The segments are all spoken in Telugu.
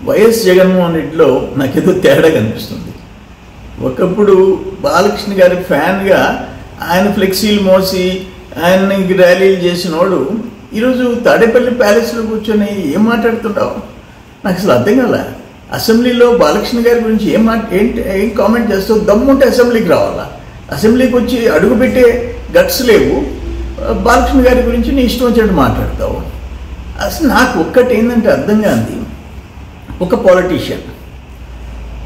వైఎస్ జగన్మోహన్ రెడ్డిలో నాకేదో తేడా కనిపిస్తుంది. ఒకప్పుడు బాలకృష్ణ గారి ఫ్యాన్గా ఆయన ఫ్లెక్సీలు మోసి ఆయన్ని ర్యాలీలు చేసినోడు ఈరోజు తాడేపల్లి ప్యాలెస్లో కూర్చొని ఏం మాట్లాడుతుంటావు? నాకు అసలు అర్థం కాలే. అసెంబ్లీలో బాలకృష్ణ గారి గురించి ఏం కామెంట్ చేస్తావు? దమ్ముంటే అసెంబ్లీకి రావాలా? అసెంబ్లీకి వచ్చి అడుగుపెట్టే గట్స్ లేవు. బాలకృష్ణ గారి గురించి నీ ఇష్టం వచ్చినట్టు మాట్లాడతావు. అసలు నాకు ఒక్కటి ఏంటంటే అర్థం కాంది, ఒక పాలిటీషియన్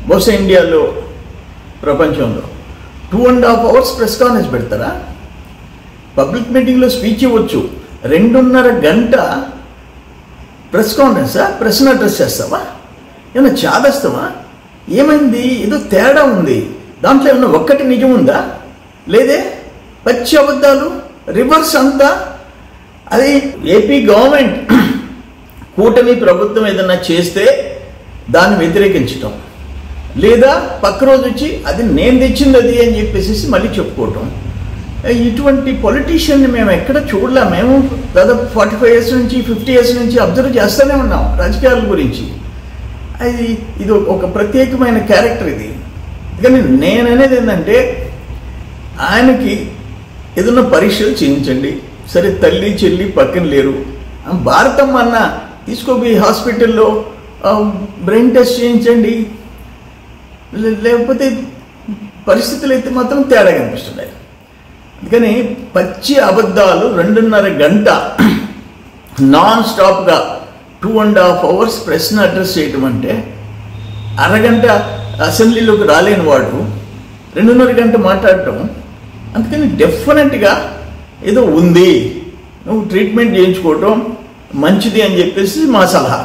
బహుశా ఇండియాలో ప్రపంచంలో 2.5 hours ప్రెస్ కాన్ఫరెన్స్ పెడతారా? పబ్లిక్ మీటింగ్లో స్పీచ్ ఇవ్వచ్చు, 2.5 గంట ప్రెస్ కాన్ఫరెన్సా? ప్రెస్ను అడ్రస్ చేస్తావా? ఏమన్నా చాదేస్తావా? ఏమైంది? ఏదో తేడా ఉంది. దాంట్లో ఏమన్నా ఒక్కటి నిజం ఉందా? లేదే, పచ్చి అబద్ధాలు, రివర్స్ అంతా. అది ఏపీ గవర్నమెంట్ కూటమి ప్రభుత్వం ఏదన్నా చేస్తే దాన్ని వ్యతిరేకించటం, లేదా పక్క రోజు వచ్చి అది నేను తెచ్చింది అది అని చెప్పేసి మళ్ళీ చెప్పుకోవటం. ఇటువంటి పొలిటీషియన్ని మేము ఎక్కడ చూడలే. మేము దాదాపు 45 years నుంచి 50 years నుంచి అబ్జర్వ్ చేస్తూనే ఉన్నాం రాజకీయాల గురించి. ఇది ఒక ప్రత్యేకమైన క్యారెక్టర్ ఇది. కానీ నేను అనేది ఏంటంటే, ఆయనకి ఏదన్నా పరీక్షలు చేయించండి. సరే, తల్లి చెల్లి పక్కన లేరు, భారతమ్మ అన్న తీసుకోపోయి హాస్పిటల్లో బ్రెయిన్ టెస్ట్ చేయించండి. లేకపోతే పరిస్థితులు అయితే మాత్రం తేడా కనిపిస్తున్నాయి. అందుకని పచ్చి అబద్ధాలు 2.5 గంట నాన్ స్టాప్గా 2.5 hours ప్రెస్ను అడ్రస్ చేయటం అంటే, అరగంట అసెంబ్లీలోకి రాలేని వాడు 2.5 గంట మాట్లాడటం. అందుకని డెఫినెట్గా ఏదో ఉంది, నువ్వు ట్రీట్మెంట్ చేయించుకోవటం మంచిది అని చెప్పేసి మా సలహా.